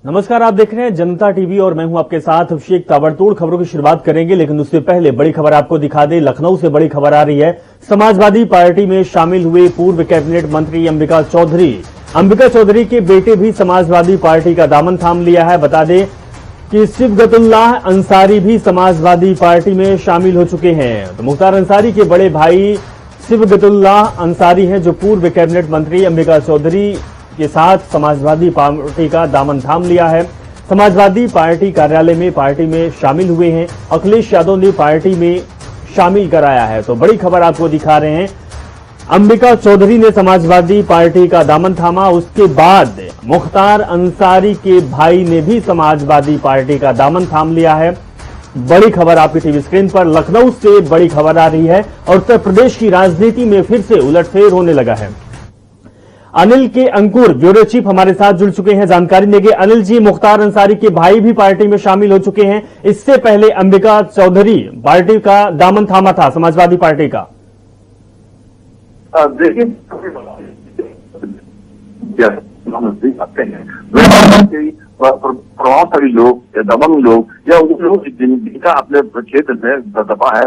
नमस्कार, आप देख रहे हैं जनता टीवी और मैं हूं आपके साथ अभिषेक। ताबड़तोड़ खबरों की शुरुआत करेंगे, लेकिन उससे पहले बड़ी खबर आपको दिखा दे। लखनऊ से बड़ी खबर आ रही है। समाजवादी पार्टी में शामिल हुए पूर्व कैबिनेट मंत्री अंबिका चौधरी के बेटे भी समाजवादी पार्टी का दामन थाम लिया है। बता दें कि सिबगतुल्लाह अंसारी भी समाजवादी पार्टी में शामिल हो चुके हैं। तो मुख्तार अंसारी के बड़े भाई सिबगतुल्लाह अंसारी हैं, जो पूर्व कैबिनेट मंत्री अंबिका चौधरी के साथ समाजवादी पार्टी का दामन थाम लिया है। समाजवादी पार्टी कार्यालय में पार्टी में शामिल हुए हैं। अखिलेश यादव ने पार्टी में शामिल कराया है। तो बड़ी खबर आपको दिखा रहे हैं। अंबिका चौधरी ने समाजवादी पार्टी का दामन थामा, उसके बाद मुख्तार अंसारी के भाई ने भी समाजवादी पार्टी का दामन थाम लिया है। बड़ी खबर आपकी टीवी स्क्रीन पर। लखनऊ से बड़ी खबर आ रही है और उत्तर प्रदेश की राजनीति में फिर से उलटफेर होने लगा है। अनिल के अंकुर ब्यूरो चीफ हमारे साथ जुड़ चुके हैं, जानकारी देंगे। अनिल जी, मुख्तार अंसारी के भाई भी पार्टी में शामिल हो चुके हैं। इससे पहले अंबिका चौधरी पार्टी का दामन थामा था, समाजवादी पार्टी का। देखिए, प्रभावशाली लोग या दबंग लोग या वो लोग जिनका अपने क्षेत्र में दबा है,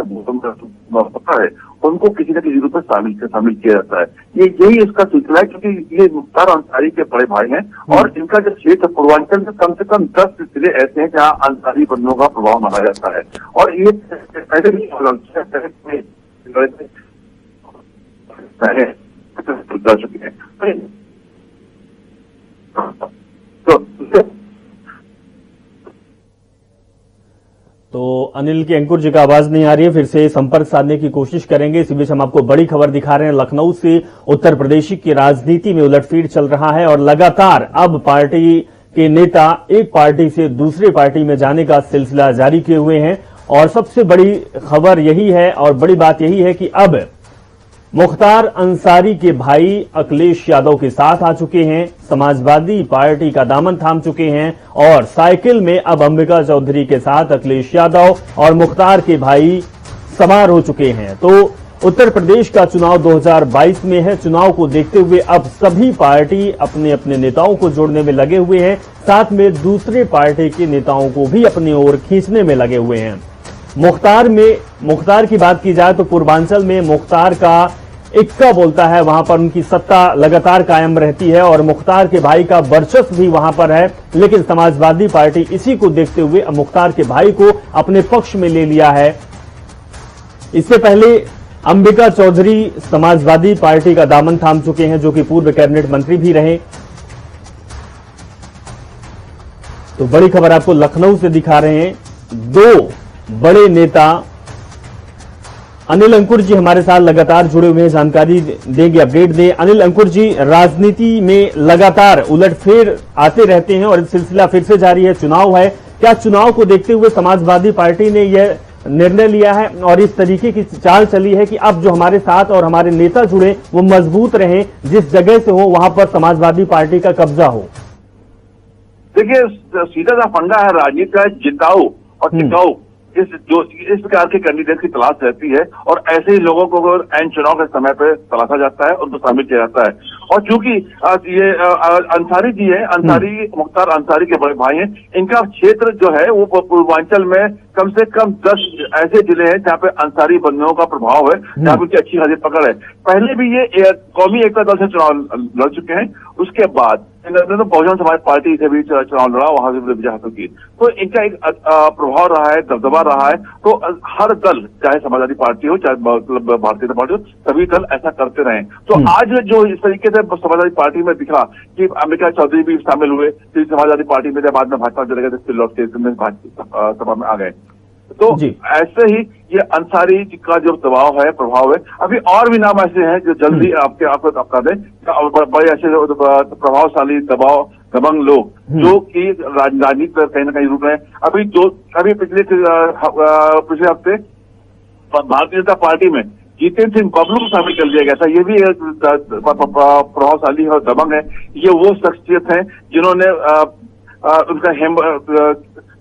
पता है, उनको किसी न किसी रूप में शामिल किया जाता है। यही इसका सिलसिला है, क्योंकि ये मुख्तार अंसारी के बड़े भाई हैं और इनका जो क्षेत्र पूर्वांचल में कम से कम 10 जिले ऐसे हैं जहाँ अंसारी बंधुओं का प्रभाव माना जाता है। और ये पहले भी कर चुके हैं। तो अनिल के अंकुर जी का आवाज नहीं आ रही है, फिर से संपर्क साधने की कोशिश करेंगे। इसी बीच हम आपको बड़ी खबर दिखा रहे हैं। लखनऊ से उत्तर प्रदेश की राजनीति में उलटफेर चल रहा है और लगातार अब पार्टी के नेता एक पार्टी से दूसरी पार्टी में जाने का सिलसिला जारी किए हुए हैं। और सबसे बड़ी खबर यही है और बड़ी बात यही है कि अब मुख्तार अंसारी के भाई अखिलेश यादव के साथ आ चुके हैं, समाजवादी पार्टी का दामन थाम चुके हैं और साइकिल में अब अंबिका चौधरी के साथ अखिलेश यादव और मुख्तार के भाई सवार हो चुके हैं। तो उत्तर प्रदेश का चुनाव 2022 में है। चुनाव को देखते हुए अब सभी पार्टी अपने अपने नेताओं को जोड़ने में लगे हुए हैं, साथ में दूसरे पार्टी के नेताओं को भी अपनी ओर खींचने में लगे हुए हैं। मुख्तार की बात की जाए तो पूर्वांचल में मुख्तार का इक्का बोलता है, वहां पर उनकी सत्ता लगातार कायम रहती है और मुख्तार के भाई का वर्चस्व भी वहां पर है। लेकिन समाजवादी पार्टी इसी को देखते हुए मुख्तार के भाई को अपने पक्ष में ले लिया है। इससे पहले अंबिका चौधरी समाजवादी पार्टी का दामन थाम चुके हैं, जो कि पूर्व कैबिनेट मंत्री भी रहे। तो बड़ी खबर आपको लखनऊ से दिखा रहे हैं। दो बड़े नेता अनिल अंकुर जी हमारे साथ लगातार जुड़े हुए हैं, जानकारी देंगे, अपडेट दें। अनिल अंकुर जी, राजनीति में लगातार उलटफेर आते रहते हैं और सिलसिला फिर से जारी है। चुनाव है, क्या चुनाव को देखते हुए समाजवादी पार्टी ने यह निर्णय लिया है और इस तरीके की चाल चली है कि अब जो हमारे साथ और हमारे नेता जुड़े वो मजबूत रहें, जिस जगह से हो वहां पर समाजवादी पार्टी का कब्जा हो? देखिए, सीधा सा फंडा है राजनीति का, जिताओ और टिकाओ। इस प्रकार के कैंडिडेट की तलाश रहती है और ऐसे ही लोगों को एन चुनाव के समय पे तलाशा जाता है, उनको शामिल किया जाता है। और चूंकि ये अंसारी जी है, मुख्तार अंसारी के बड़े भाई हैं, इनका क्षेत्र जो है वो पूर्वांचल में कम से कम 10 ऐसे जिले हैं जहाँ पे अंसारी बंधुओं का प्रभाव है, जहाँ पे उनकी अच्छी खासी पकड़ है। पहले भी ये कौमी एकता दल से चुनाव लड़ चुके हैं। उसके बाद इन्होंने तो बहुजन समाज पार्टी से भी चुनाव लड़ा, वहां से विजय हासिल की। तो इनका एक प्रभाव रहा है, दबदबा रहा है। तो हर दल, चाहे समाजवादी पार्टी हो, चाहे भारतीय जनता पार्टी हो, सभी दल ऐसा करते रहे। तो आज जो इस तरीके से समाजवादी पार्टी में दिखा कि अंबिका चौधरी भी शामिल हुए, फिर समाजवादी पार्टी में बाद में भाजपा चले गए, फिर लौट के सभा में आ गए। तो ऐसे ही ये अंसारी का जो दबाव है, प्रभाव है। अभी और भी नाम ऐसे हैं जो जल्दी आपको बता दें, बड़े ऐसे प्रभावशाली दबंग लोग जो कि राजनीति पर कहीं ना कहीं रूप में अभी पिछले हफ्ते भारतीय जनता पार्टी में जितेंद्र सिंह बबलू को शामिल कर दिया गया था। ये भी एक प्रभावशाली और दबंग है। ये वो शख्सियत है जिन्होंने उनका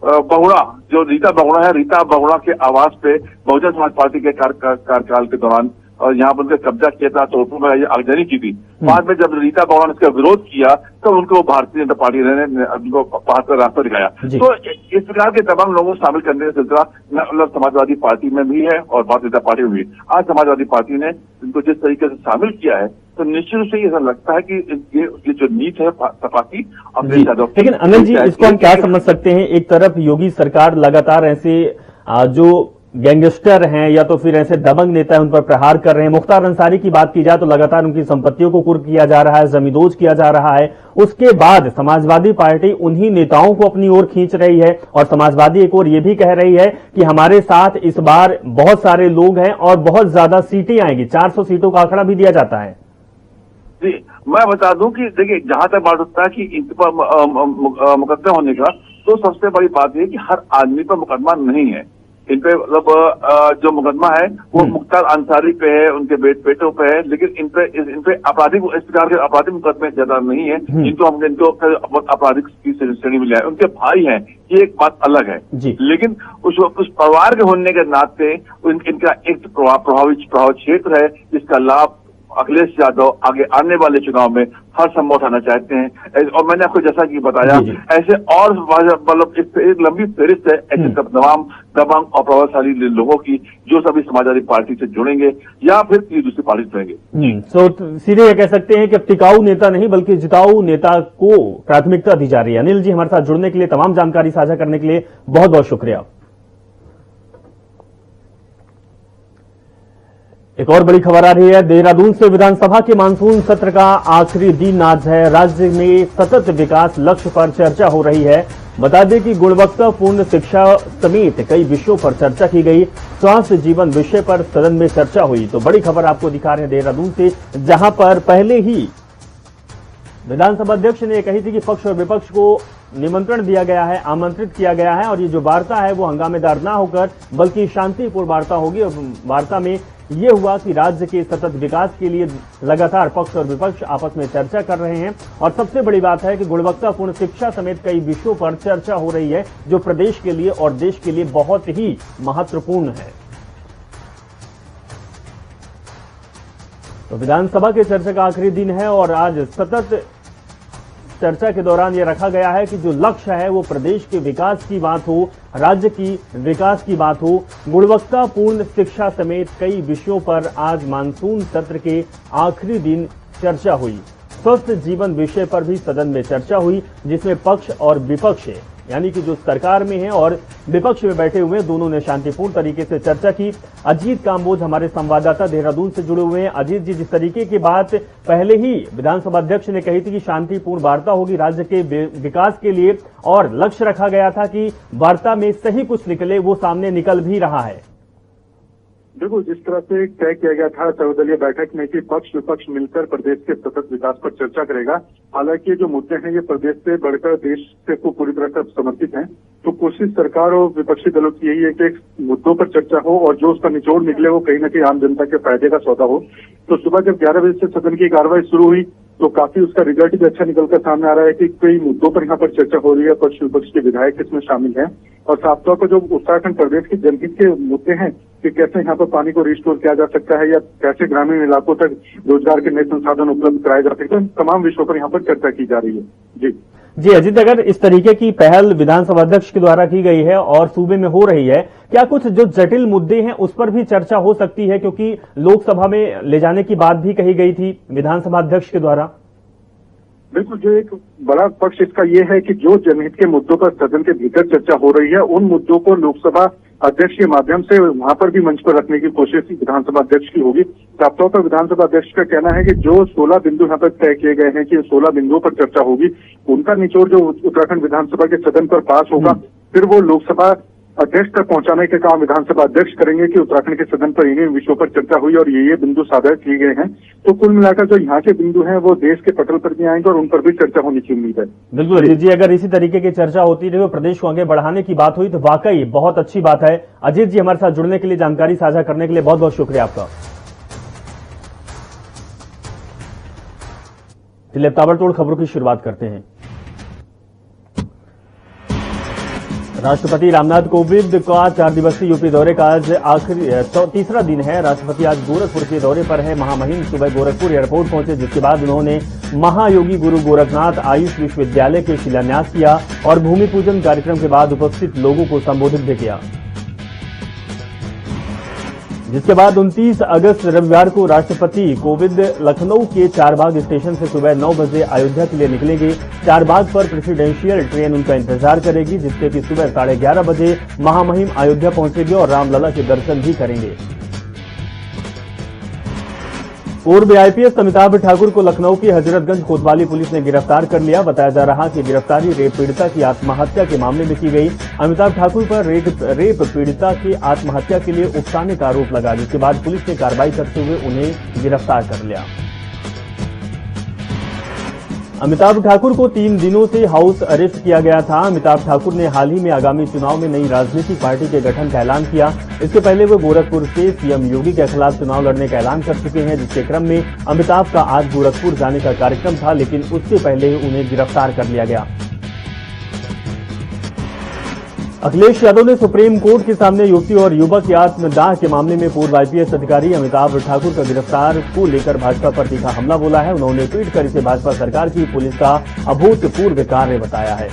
बहुड़ा, जो रीता बहुड़ा है, रीता बहुड़ा के आवास पे बहुजन समाज पार्टी के कार्यकाल के दौरान और यहाँ पर उनका कब्जा किया था, तोड़फोड़ में आगजनी की थी। बाद में जब रीता बहुगुणा ने इसका विरोध किया तो उनको भारतीय जनता पार्टी ने उनको बाहर का रास्ता दिखाया। तो इस प्रकार के तमाम लोगों को शामिल करने का सिलसिला मतलब समाजवादी पार्टी में भी है और भारतीय जनता पार्टी में भी। आज समाजवादी पार्टी ने इनको जिस तरीके से शामिल किया है तो निश्चित रूप से ऐसा लगता है कि ये जो नीति है सपा की अखिलेश यादव। लेकिन अनिल जी, इसको हम क्या समझ सकते हैं? एक तरफ योगी सरकार लगातार ऐसे जो गैंगस्टर हैं या तो फिर ऐसे दबंग नेता हैं उन पर प्रहार कर रहे हैं। मुख्तार अंसारी की बात की जाए तो लगातार उनकी संपत्तियों को कुर्क किया जा रहा है, जमींदोज किया जा रहा है। उसके बाद समाजवादी पार्टी उन्हीं नेताओं को अपनी ओर खींच रही है और समाजवादी एक ओर ये भी कह रही है कि हमारे साथ इस बार बहुत सारे लोग हैं और बहुत ज्यादा सीटें आएंगी। 400 सीटों का आंकड़ा भी दिया जाता है। जी, मैं बता दूं कि देखिए, जहां तक बात होता है कि इन पर मुकदमा होने का, तो सबसे बड़ी बात यह कि हर आदमी पर मुकदमा नहीं है। इन पे मतलब जो मुकदमा है वो मुख्तार अंसारी पे है, उनके बेटों पे है, लेकिन इन पे आपराधिक इस प्रकार के आपराधिक मुकदमे ज्यादा नहीं है। इनको आपराधिक की श्रेणी में लिया है। उनके भाई हैं, ये एक बात अलग है। लेकिन उस परिवार के होने के नाते इनका एक प्रभावित क्षेत्र है जिसका लाभ अखिलेश यादव आगे आने वाले चुनाव में हर संभव उठाना चाहते हैं। और मैंने आपको जैसा कि बताया, ऐसे और मतलब एक लंबी फहरिस्त है ऐसे तमाम दबंग और प्रभावशाली लोगों की जो सभी समाजवादी पार्टी से जुड़ेंगे या फिर किसी दूसरी पार्टी से जुड़ेंगे। तो सीधे ये कह सकते हैं कि अब टिकाऊ नेता नहीं बल्कि जिताऊ नेता को प्राथमिकता दी जा रही है। अनिल जी, हमारे साथ जुड़ने के लिए, तमाम जानकारी साझा करने के लिए बहुत बहुत शुक्रिया। एक और बड़ी खबर आ रही है। देहरादून से विधानसभा के मानसून सत्र का आखिरी दिन आज है। राज्य में सतत विकास लक्ष्य पर चर्चा हो रही है। बता दें कि गुणवत्तापूर्ण शिक्षा समेत कई विषयों पर चर्चा की गई। स्वास्थ्य जीवन विषय पर सदन में चर्चा हुई। तो बड़ी खबर आपको दिखा रहे हैं देहरादून से, जहां पर पहले ही विधानसभा अध्यक्ष ने कही थी कि पक्ष और विपक्ष को निमंत्रण दिया गया है, आमंत्रित किया गया है और ये जो वार्ता है वो हंगामेदार ना होकर बल्कि शांतिपूर्ण वार्ता होगी। और वार्ता में ये हुआ कि राज्य के सतत विकास के लिए लगातार पक्ष और विपक्ष आपस में चर्चा कर रहे हैं। और सबसे बड़ी बात है कि गुणवत्तापूर्ण शिक्षा समेत कई विषयों पर चर्चा हो रही है जो प्रदेश के लिए और देश के लिए बहुत ही महत्वपूर्ण है। तो विधानसभा के चर्चा का आखिरी दिन है और आज सतत चर्चा के दौरान यह रखा गया है कि जो लक्ष्य है वो प्रदेश के विकास की बात हो, राज्य की विकास की बात हो। गुणवत्तापूर्ण शिक्षा समेत कई विषयों पर आज मानसून सत्र के आखिरी दिन चर्चा हुई। स्वस्थ जीवन विषय पर भी सदन में चर्चा हुई जिसमें पक्ष और विपक्ष यानी कि जो सरकार में है और विपक्ष में बैठे हुए दोनों ने शांतिपूर्ण तरीके से चर्चा की। अजीत काम्बोज हमारे संवाददाता देहरादून से जुड़े हुए हैं। अजीत जी, जिस तरीके की बात पहले ही विधानसभा अध्यक्ष ने कही थी कि शांतिपूर्ण वार्ता होगी राज्य के विकास के लिए और लक्ष्य रखा गया था कि वार्ता में सही कुछ निकले, वो सामने निकल भी रहा है। देखो, जिस तरह से तय किया गया था सर्वदलीय बैठक में कि पक्ष विपक्ष मिलकर प्रदेश के सतत विकास पर चर्चा करेगा। हालांकि जो मुद्दे हैं ये प्रदेश से बढ़कर देश से को पूरी तरह से समर्पित हैं। तो कोशिश सरकार और विपक्षी दलों की यही है कि मुद्दों पर चर्चा हो और जो उसका निचोड़ निकले वो कहीं न कहीं आम जनता के फायदे का सौदा हो। तो सुबह जब 11 बजे से सदन की कार्रवाई शुरू हुई तो काफी उसका रिजल्ट भी अच्छा निकलकर सामने आ रहा है कि कई मुद्दों पर यहाँ पर चर्चा हो रही है। पक्ष विपक्ष के विधायक इसमें शामिल हैं और साफ तौर पर जो उत्तराखंड प्रदेश के जनहित के मुद्दे हैं कि कैसे यहाँ पर पानी को रिस्टोर किया जा सकता है या कैसे ग्रामीण इलाकों तक रोजगार के नए संसाधन उपलब्ध कराए जा सकते हैं, तमाम विषयों पर यहाँ पर चर्चा की जा रही है। जी अजीत, अगर इस तरीके की पहल विधानसभा अध्यक्ष के द्वारा की गई है और सूबे में हो रही है, क्या कुछ जो जटिल मुद्दे हैं उस पर भी चर्चा हो सकती है? क्योंकि लोकसभा में ले जाने की बात भी कही गई थी विधानसभा अध्यक्ष के द्वारा। बिल्कुल, जो एक बड़ा पक्ष इसका ये है कि जो जनहित के मुद्दों पर सदन के भीतर चर्चा हो रही है उन मुद्दों को लोकसभा अध्यक्ष के माध्यम से वहां पर भी मंच पर रखने की कोशिश विधानसभा अध्यक्ष की होगी। साफ तौर पर विधानसभा अध्यक्ष का कहना है कि जो 16 बिंदु यहाँ पर तय किए गए हैं कि 16 बिंदुओं पर चर्चा होगी, उनका निचोड़ जो उत्तराखंड विधानसभा के सदन पर पास होगा फिर वो लोकसभा अध्यक्ष तक पहुंचाने के काम विधानसभा अध्यक्ष करेंगे कि उत्तराखंड के सदन पर इन्हीं विषयों पर चर्चा हुई और ये बिंदु साझा किए गए हैं। तो कुल मिलाकर जो यहाँ के बिंदु हैं वो देश के पटल पर भी आएंगे और उन पर भी चर्चा होने की उम्मीद है। बिल्कुल अजीत जी, अगर इसी तरीके की चर्चा होती रही और प्रदेश को आगे बढ़ाने की बात हुई तो वाकई बहुत अच्छी बात है। अजीत जी, हमारे साथ जुड़ने के लिए, जानकारी साझा करने के लिए बहुत बहुत शुक्रिया आपका। चलिए ताबड़तोड़ खबरों की शुरुआत करते हैं। राष्ट्रपति रामनाथ कोविंद का 4 दिवसीय यूपी दौरे का आज तीसरा दिन है। राष्ट्रपति आज गोरखपुर के दौरे पर है। महामहिम सुबह गोरखपुर एयरपोर्ट पहुंचे, जिसके बाद उन्होंने महायोगी गुरु गोरखनाथ आयुष विश्वविद्यालय के शिलान्यास किया और भूमि पूजन कार्यक्रम के बाद उपस्थित लोगों को संबोधित भी किया। जिसके बाद 29 अगस्त रविवार को राष्ट्रपति कोविंद लखनऊ के चारबाग स्टेशन से सुबह 9 बजे अयोध्या के लिए निकलेंगे। चारबाग पर प्रेसिडेंशियल ट्रेन उनका इंतजार करेगी, जिससे कि सुबह 11:30 बजे महामहिम अयोध्या पहुंचेंगे और रामलला के दर्शन भी करेंगे। पूर्व आईपीएस अमिताभ ठाकुर को लखनऊ की हजरतगंज कोतवाली पुलिस ने गिरफ्तार कर लिया। बताया जा रहा कि गिरफ्तारी रेप पीड़िता की आत्महत्या के मामले में की गई। अमिताभ ठाकुर पर रेप पीड़िता की आत्महत्या के लिए उकसाने का आरोप लगा, जिसके बाद पुलिस ने कार्रवाई करते हुए उन्हें गिरफ्तार कर लिया। अमिताभ ठाकुर को 3 दिनों से हाउस अरेस्ट किया गया था। अमिताभ ठाकुर ने हाल ही में आगामी चुनाव में नई राजनीतिक पार्टी के गठन का ऐलान किया। इसके पहले वो गोरखपुर से सीएम योगी के खिलाफ चुनाव लड़ने का ऐलान कर चुके हैं, जिसके क्रम में अमिताभ का आज गोरखपुर जाने का कार्यक्रम था, लेकिन उससे पहले उन्हें गिरफ्तार कर लिया गया। अखिलेश यादव ने सुप्रीम कोर्ट के सामने युवती और युवक के आत्मदाह के मामले में पूर्व आईपीएस अधिकारी अमिताभ ठाकुर का गिरफ्तार को लेकर भाजपा पर तीखा हमला बोला है। उन्होंने ट्वीट कर इसे भाजपा सरकार की पुलिस का अभूतपूर्व कार्य बताया है।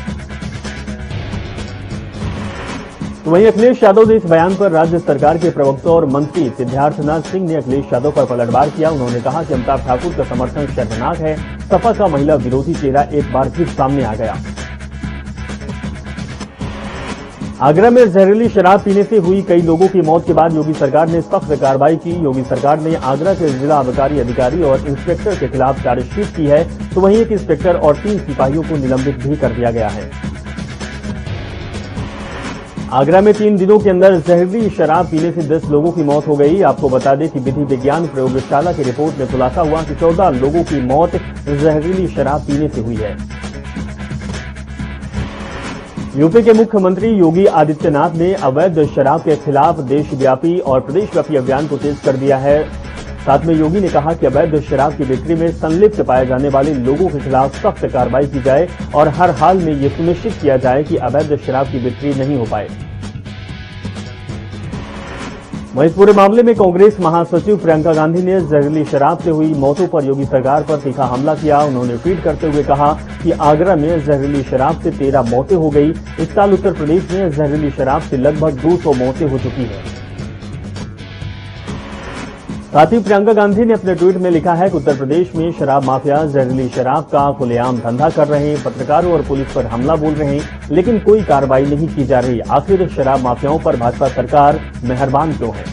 तो वहीं अखिलेश यादव ने इस बयान पर राज्य सरकार के प्रवक्ता और मंत्री सिद्धार्थनाथ सिंह ने अखिलेश यादव पर पलटवार किया। उन्होंने कहा कि अमिताभ ठाकुर का समर्थन शर्मनाक है। सपा का महिला विरोधी चेहरा एक बार फिर सामने आ गया। आगरा में जहरीली शराब पीने से हुई कई लोगों की मौत के बाद योगी सरकार ने सख्त कार्रवाई की। योगी सरकार ने आगरा के जिला आबकारी अधिकारी और इंस्पेक्टर के खिलाफ चार्जशीट की है, तो वहीं एक इंस्पेक्टर और 3 सिपाहियों को निलंबित भी कर दिया गया है। आगरा में 3 दिनों के अंदर जहरीली शराब पीने से 10 लोगों की मौत हो गई। आपको बता दें कि विधि विज्ञान प्रयोगशाला की रिपोर्ट में खुलासा हुआ कि 14 लोगों की मौत जहरीली शराब पीने से हुई है। यूपी के मुख्यमंत्री योगी आदित्यनाथ ने अवैध शराब के खिलाफ देशव्यापी और प्रदेशव्यापी अभियान को तेज कर दिया है। साथ में योगी ने कहा कि अवैध शराब की बिक्री में संलिप्त पाए जाने वाले लोगों के खिलाफ सख्त कार्रवाई की जाए और हर हाल में ये सुनिश्चित किया जाए कि अवैध शराब की बिक्री नहीं हो पाए। वहीं इस पूरे मामले में कांग्रेस महासचिव प्रियंका गांधी ने जहरीली शराब से हुई मौतों पर योगी सरकार पर तीखा हमला किया। उन्होंने ट्वीट करते हुए कहा कि आगरा में जहरीली शराब से 13 मौतें हो गई। इस साल उत्तर प्रदेश में जहरीली शराब से लगभग 200 मौतें हो चुकी हैं। साथ ही प्रियंका गांधी ने अपने ट्वीट में लिखा है कि उत्तर प्रदेश में शराब माफिया जहरीली शराब का खुलेआम धंधा कर रहे हैं, पत्रकारों और पुलिस पर हमला बोल रहे हैं, लेकिन कोई कार्रवाई नहीं की जा रही। आखिर शराब माफियाओं पर भाजपा सरकार मेहरबान क्यों है?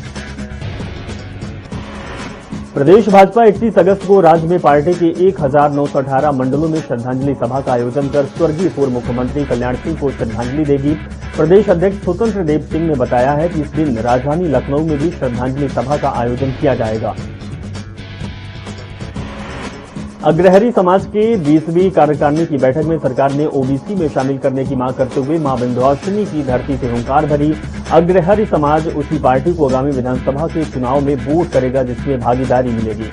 प्रदेश भाजपा 31 अगस्त को राज्य में पार्टी के 1918 मंडलों में श्रद्धांजलि सभा का आयोजन कर स्वर्गीय पूर्व मुख्यमंत्री कल्याण सिंह को श्रद्धांजलि देगी। प्रदेश अध्यक्ष स्वतंत्र देव सिंह ने बताया है कि इस दिन राजधानी लखनऊ में भी श्रद्धांजलि सभा का आयोजन किया जाएगा। अग्रहरी समाज के 20वीं कार्यकारिणी की बैठक में सरकार ने ओबीसी में शामिल करने की मांग करते हुए मां विंध्यवासिनी की धरती से हुंकार भरी। अग्रहरी समाज उसी पार्टी को आगामी विधानसभा के चुनाव में वोट करेगा जिसमें भागीदारी मिलेगी।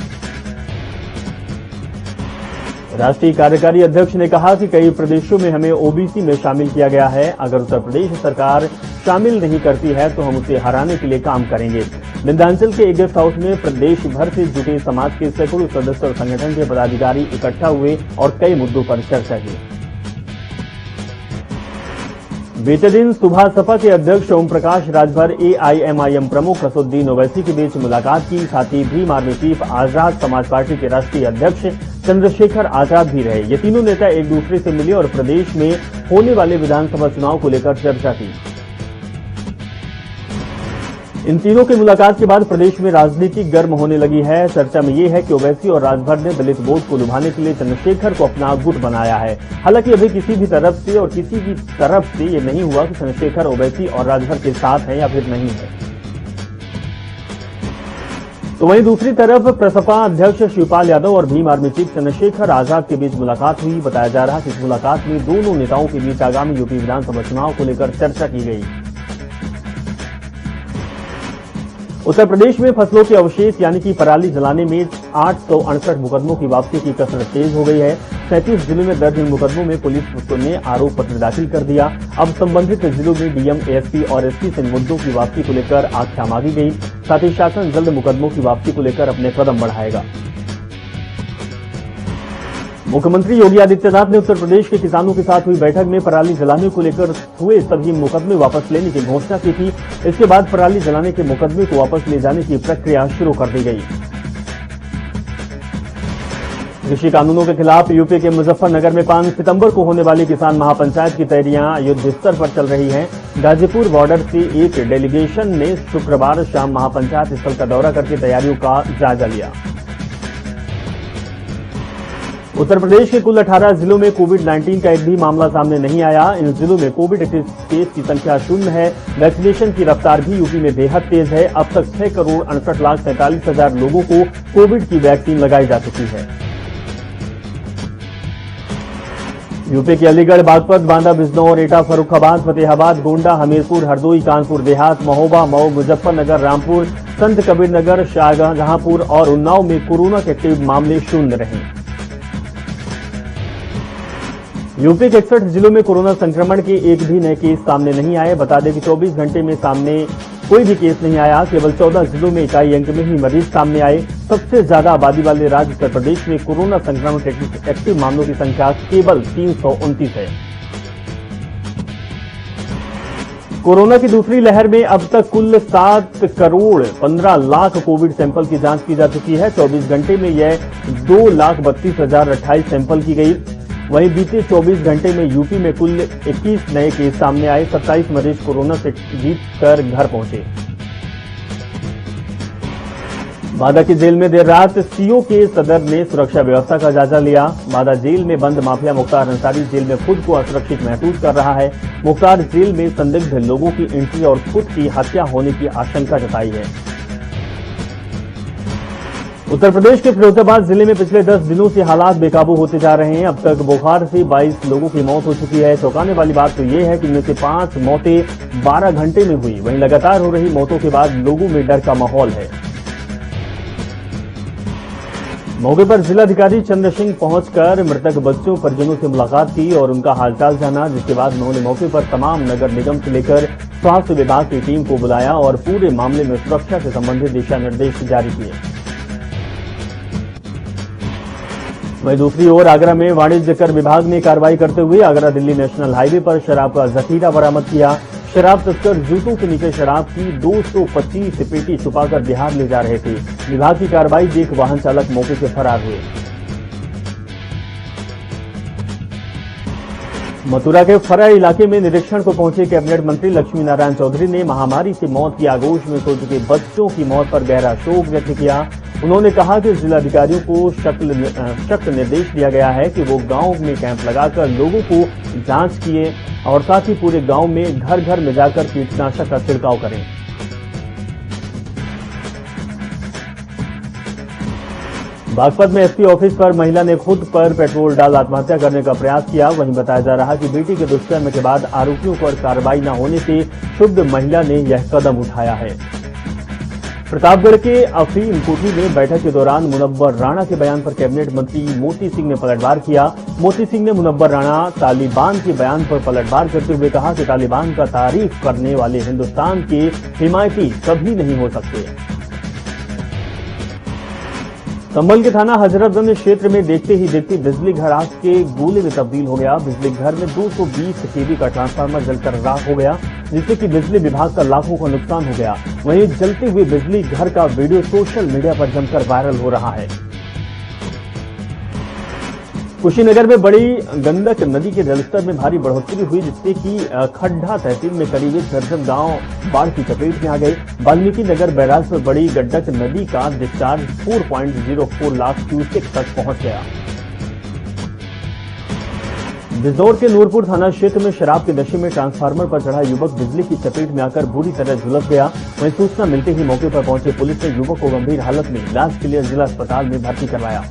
राष्ट्रीय कार्यकारी अध्यक्ष ने कहा कि कई प्रदेशों में हमें ओबीसी में शामिल किया गया है। अगर उत्तर प्रदेश सरकार शामिल नहीं करती है तो हम उसे हराने के लिए काम करेंगे। विंध्याचल के एक गेस्ट हाउस में प्रदेश भर से जुटे समाज के सैकड़ों सदस्य और संगठन के पदाधिकारी इकट्ठा हुए और कई मुद्दों पर चर्चा की। बीते दिन सुबह सपा के अध्यक्ष ओम प्रकाश राजभर एआईएमआईएम प्रमुख असदुद्दीन ओवैसी के बीच मुलाकात की। साथ ही Bhim army chief Azad Samaj party के राष्ट्रीय अध्यक्ष चंद्रशेखर आजाद भी रहे। ये तीनों नेता एक दूसरे से मिले और प्रदेश में होने वाले विधानसभा चुनाव को लेकर चर्चा की। इन तीनों की मुलाकात के बाद प्रदेश में राजनीति गर्म होने लगी है। चर्चा में यह है कि ओवैसी और राजभर ने दलित वोट को लुभाने के लिए चंद्रशेखर को अपना गुट बनाया है। हालांकि अभी किसी भी तरफ से ये नहीं हुआ कि चंद्रशेखर ओवैसी और राजभर के साथ है या फिर नहीं है। तो वहीं दूसरी तरफ प्रसपा अध्यक्ष शिवपाल यादव और भीम आर्मी चीफ चंद्रशेखर आजाद के बीच मुलाकात हुई। बताया जा रहा है कि इस मुलाकात में दोनों नेताओं के बीच आगामी यूपी विधानसभा चुनाव को लेकर चर्चा की गई। उत्तर प्रदेश में फसलों के अवशेष यानी कि पराली जलाने में 868 मुकदमों की वापसी की कसरत तेज हो गई है। 37 जिलों में दर्ज इन मुकदमों में पुलिस ने आरोप पत्र दाखिल कर दिया। अब संबंधित जिलों में डीएम, एएसपी और एसपी से इन मुद्दों की वापसी को लेकर आख्या मांगी गई। साथ ही शासन जल्द मुकदमों की वापसी को लेकर अपने कदम बढ़ाएगा। मुख्यमंत्री योगी आदित्यनाथ ने उत्तर प्रदेश के किसानों के साथ हुई बैठक में पराली जलाने को लेकर हुए सभी मुकदमे वापस लेने की घोषणा की थी। इसके बाद पराली जलाने के मुकदमे को वापस ले जाने की प्रक्रिया शुरू कर दी गई। कृषि कानूनों के खिलाफ यूपी के मुजफ्फरनगर में 5 सितंबर को होने वाली किसान महापंचायत की तैयारियां युद्ध स्तर पर चल रही हैं। गाजीपुर बॉर्डर से एक डेलीगेशन ने शुक्रवार शाम महापंचायत स्थल का दौरा करके तैयारियों का जायजा लिया। उत्तर प्रदेश के कुल 18 जिलों में कोविड-19 का एक भी मामला सामने नहीं आया। इन जिलों में कोविड केस की संख्या 0 है। वैक्सीनेशन की रफ्तार भी यूपी में बेहद तेज है। अब तक 6,68,43,000 लोगों को कोविड की वैक्सीन लगाई जा चुकी है। यूपी के अलीगढ़, बागपत, बांदा, बिजनौर, एटा, फर्रुखाबाद, फतेहाबाद, गोंडा, हमीरपुर, हरदोई, कानपुर देहात, महोबा, मऊ, मुजफ्फरनगर, रामपुर, संत कबीरनगर, शाहजहांपुर और उन्नाव में कोरोना के एक्टिव मामले 0 रहे। यूपी के 61 जिलों में कोरोना संक्रमण के एक भी नए केस सामने नहीं आए। बता दें कि 24 घंटे में सामने कोई भी केस नहीं आया। केवल 14 जिलों में इकाई अंक में ही मरीज सामने आए। सबसे ज्यादा आबादी वाले राज्य उत्तर प्रदेश में कोरोना संक्रमण के एक्टिव मामलों की संख्या केवल 329 है। कोरोना की दूसरी लहर में अब तक कुल 7,15,00,000 कोविड सैंपल की जांच की जा चुकी है। 24 घंटे में यह 2,32,028 सैंपल की गई। वहीं बीते 24 घंटे में यूपी में कुल 21 नए केस सामने आए। 27 मरीज कोरोना से जीत कर घर पहुंचे। बांदा की जेल में देर रात सीओ के सदर ने सुरक्षा व्यवस्था का जायजा लिया। बांदा जेल में बंद माफिया मुख्तार अंसारी जेल में खुद को असुरक्षित महसूस कर रहा है। मुख्तार जेल में संदिग्ध लोगों की एंट्री और खुद की हत्या होने की आशंका जताई है। उत्तर प्रदेश के फिरोजाबाद जिले में पिछले 10 दिनों से हालात बेकाबू होते जा रहे हैं। अब तक बुखार से 22 लोगों की मौत हो चुकी है। चौंकाने वाली बात तो यह है कि इनमें से 5 मौतें 12 घंटे में हुई। वहीं लगातार हो रही मौतों के बाद लोगों में डर का माहौल है। मौके पर जिलाधिकारी चंद्र सिंह पहुंचकर मृतक बच्चों परिजनों से मुलाकात की और उनका हालचाल जाना, जिसके बाद उन्होंने मौके पर तमाम नगर निगम से लेकर स्वास्थ्य विभाग की टीम को बुलाया और पूरे मामले में सुरक्षा से संबंधित दिशा निर्देश जारी किए। वहीं दूसरी ओर आगरा में वाणिज्य कर विभाग ने कार्रवाई करते हुए आगरा दिल्ली नेशनल हाईवे पर शराब का जखीरा बरामद किया। शराब तस्कर जूतों के नीचे शराब की 225 पेटी छुपाकर बिहार ले जा रहे थे। विभाग की कार्रवाई देख वाहन चालक मौके से फरार हुए। मथुरा के फरा इलाके में निरीक्षण को पहुंचे कैबिनेट मंत्री लक्ष्मी नारायण चौधरी ने महामारी से मौत की आगोश में सो चुके बच्चों की मौत पर गहरा शोक व्यक्त किया। उन्होंने कहा कि जिलाधिकारियों को सख्त निर्देश दिया गया है कि वो गांव में कैंप लगाकर लोगों को जांच किए और साथ ही पूरे गांव में घर घर में जाकर कीटनाशक का छिड़काव करें। बागपत में एसपी ऑफिस पर महिला ने खुद पर पेट्रोल डाल आत्महत्या करने का प्रयास किया। वहीं बताया जा रहा कि बेटी के दुष्कर्म के बाद आरोपियों पर कार्रवाई न होने से क्षुब्ध महिला ने यह कदम उठाया है। प्रतापगढ़ के अफीम कोठी में बैठक के दौरान मुनव्वर राणा के बयान पर कैबिनेट मंत्री मोती सिंह ने पलटवार किया। मोती सिंह ने मुनव्वर राणा तालिबान के बयान पर पलटवार करते हुए कहा कि तालिबान का तारीफ करने वाले हिंदुस्तान के हिमायती कभी नहीं हो सकते। संभल के थाना हजरतगंज क्षेत्र में देखते ही देखते बिजली घर आग के गोले में तब्दील हो गया। बिजली घर में 220 केवी का ट्रांसफार्मर जलकर राख हो गया, जिससे कि बिजली विभाग का लाखों का नुकसान हो गया। वहीं जलते हुए बिजली घर का वीडियो सोशल मीडिया पर जमकर वायरल हो रहा है। कुशीनगर में बड़ी गंडक नदी के जलस्तर में भारी बढ़ोतरी हुई, जिससे कि खड्डा तहसील में करीब 1 दर्जन गांव बाढ़ की चपेट में आ गए। वाल्मीकि नगर बैराज पर बड़ी गंडक नदी का डिस्चार्ज 4.04 लाख क्यूसेक तक पहुंच गया। बिजनौर के नूरपुर थाना क्षेत्र में शराब के नशे में ट्रांसफार्मर पर चढ़ा युवक बिजली की चपेट में आकर बुरी तरह झुलस गया। वहीं सूचना मिलते ही मौके पर पहुंचे पुलिस ने युवक को गंभीर हालत में इलाज के लिए जिला अस्पताल में भर्ती करवाया।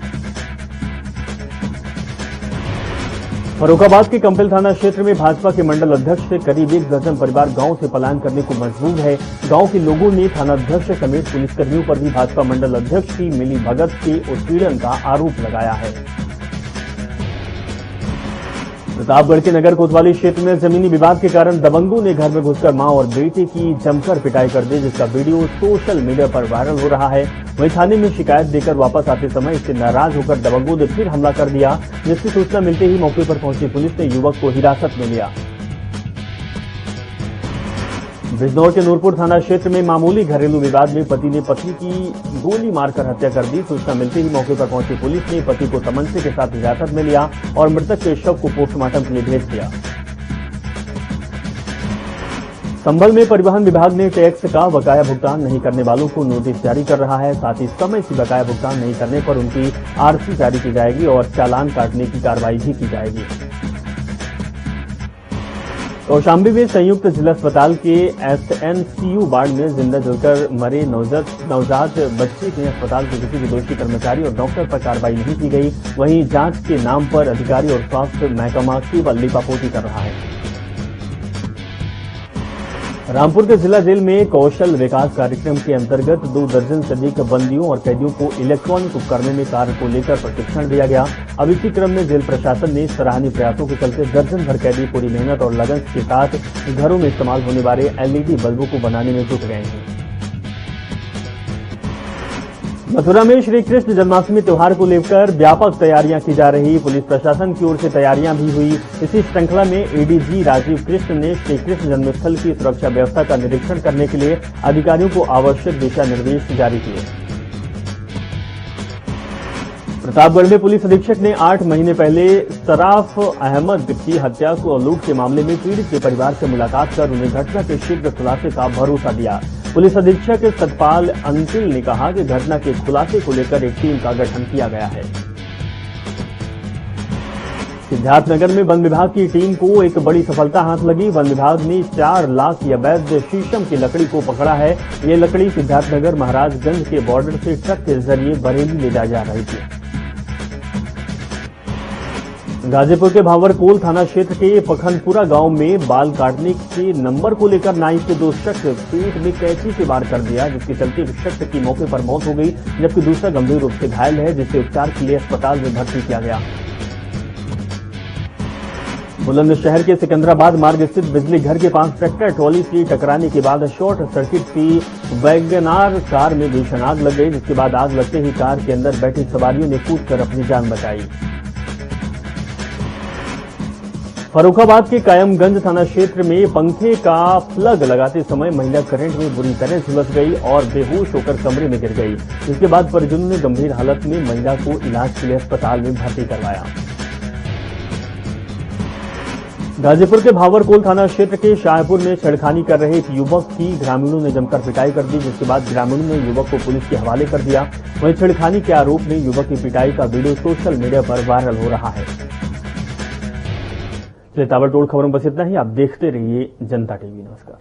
फर्रुखाबाद के कंपिल थाना क्षेत्र में भाजपा के मंडल अध्यक्ष से करीब 1 दर्जन परिवार गांव से पलायन करने को मजबूर है। गांव के लोगों ने थानाध्यक्ष समेत पुलिसकर्मियों पर भी भाजपा मंडल अध्यक्ष की मिलीभगत के उत्पीड़न का आरोप लगाया है। प्रतापगढ़ के नगर कोतवाली क्षेत्र में जमीनी विवाद के कारण दबंगों ने घर में घुसकर मां और बेटे की जमकर पिटाई कर दी, जिसका वीडियो सोशल मीडिया पर वायरल हो रहा है। वहीं थाने में शिकायत देकर वापस आते समय इससे नाराज होकर दबंगों ने फिर हमला कर दिया, जिसकी सूचना मिलते ही मौके पर पहुंची पुलिस ने युवक को हिरासत में लिया। बिजनौर के नूरपुर थाना क्षेत्र में मामूली घरेलू विवाद में पति ने पत्नी की गोली मारकर हत्या कर दी। सूचना मिलते ही मौके पर पहुंची पुलिस ने पति को तमंचे के साथ हिरासत में लिया और मृतक के शव को पोस्टमार्टम के लिए भेज दिया। संभल में परिवहन विभाग ने टैक्स का बकाया भुगतान नहीं करने वालों को नोटिस जारी कर रहा है। साथ ही समय से बकाया भुगतान नहीं करने पर उनकी आरसी जारी की जाएगी और चालान काटने की कार्रवाई भी की जाएगी। कौशाम्बी में संयुक्त जिला अस्पताल के एसएनसीयू वार्ड में जिंदा जलकर मरे नवजात बच्चे के अस्पताल के किसी भी दोषी कर्मचारी और डॉक्टर पर कार्रवाई नहीं की गई। वहीं जांच के नाम पर अधिकारी और स्वास्थ्य महकमा केवल लीपापोती कर रहा है। रामपुर के जिला जेल में कौशल विकास कार्यक्रम के अंतर्गत 2 दर्जन से अधिक बंदियों और कैदियों को इलेक्ट्रॉनिक उपकरणों में कार्य को लेकर प्रशिक्षण दिया गया। अब इसी क्रम में जेल प्रशासन ने सराहनीय प्रयासों के चलते दर्जन भर कैदी पूरी मेहनत और लगन के साथ घरों में इस्तेमाल होने वाले एलईडी बल्बों को बनाने में जुट गए हैं। मथुरा में श्री कृष्ण जन्माष्टमी त्योहार को लेकर व्यापक तैयारियां की जा रही। पुलिस प्रशासन की ओर से तैयारियां भी हुई। इसी श्रृंखला में एडीजी राजीव कृष्ण ने श्री कृष्ण जन्मस्थल की सुरक्षा व्यवस्था का निरीक्षण करने के लिए अधिकारियों को आवश्यक दिशा निर्देश जारी किए। प्रतापगढ़ में पुलिस अधीक्षक ने 8 महीने पहले सराफ अहमद की हत्या को लूट के मामले में पीड़ित के परिवार से मुलाकात कर उन्हें घटना के शीघ्र खुलासे का भरोसा दिया। पुलिस अधीक्षक सतपाल अंतिल ने कहा कि घटना के खुलासे को लेकर एक टीम का गठन किया गया है। सिद्धार्थनगर में वन विभाग की टीम को एक बड़ी सफलता हाथ लगी। वन विभाग ने 4 लाख अवैध शीशम की लकड़ी को पकड़ा है। ये लकड़ी सिद्धार्थनगर महाराजगंज के बॉर्डर से ट्रक के जरिए बरेली ले जा रही थी। गाजीपुर के भावरकोल थाना क्षेत्र के पखनपुरा गांव में बाल काटने के नंबर को लेकर नाई से 2 शख्स पेट में कैंची से वार कर दिया, जिसके चलते एक शख्स की मौके पर मौत हो गई, जबकि दूसरा गंभीर रूप से घायल है, जिसे उपचार के लिए अस्पताल में भर्ती किया गया। बुलंदशहर के सिकंदराबाद मार्ग स्थित बिजली घर के पास ट्रैक्टर ट्रॉली से टकराने के बाद शॉर्ट सर्किट की वैगनार कार में भीषण आग लग गई, जिसके बाद आग लगते ही कार के अंदर बैठी सवारियों ने कूदकर अपनी जान बचाई। फर्रुखाबाद के कायमगंज थाना क्षेत्र में पंखे का प्लग लगाते समय महिला करंट में बुरी तरह झुलस गई और बेहोश होकर कमरे में गिर गई, जिसके बाद परिजनों ने गंभीर हालत में महिला को इलाज के लिए अस्पताल में भर्ती करवाया। गाजीपुर के भावरकोल थाना क्षेत्र के शाहपुर में छेड़खानी कर रहे एक युवक की ग्रामीणों ने जमकर पिटाई कर दी, जिसके बाद ग्रामीणों ने युवक को पुलिस के हवाले कर दिया। वहीं छेड़खानी के आरोप में युवक की पिटाई का वीडियो सोशल मीडिया पर वायरल हो रहा है। ताबड़तोड़ खबरों में बस इतना ही। आप देखते रहिए जनता टीवी। नमस्कार।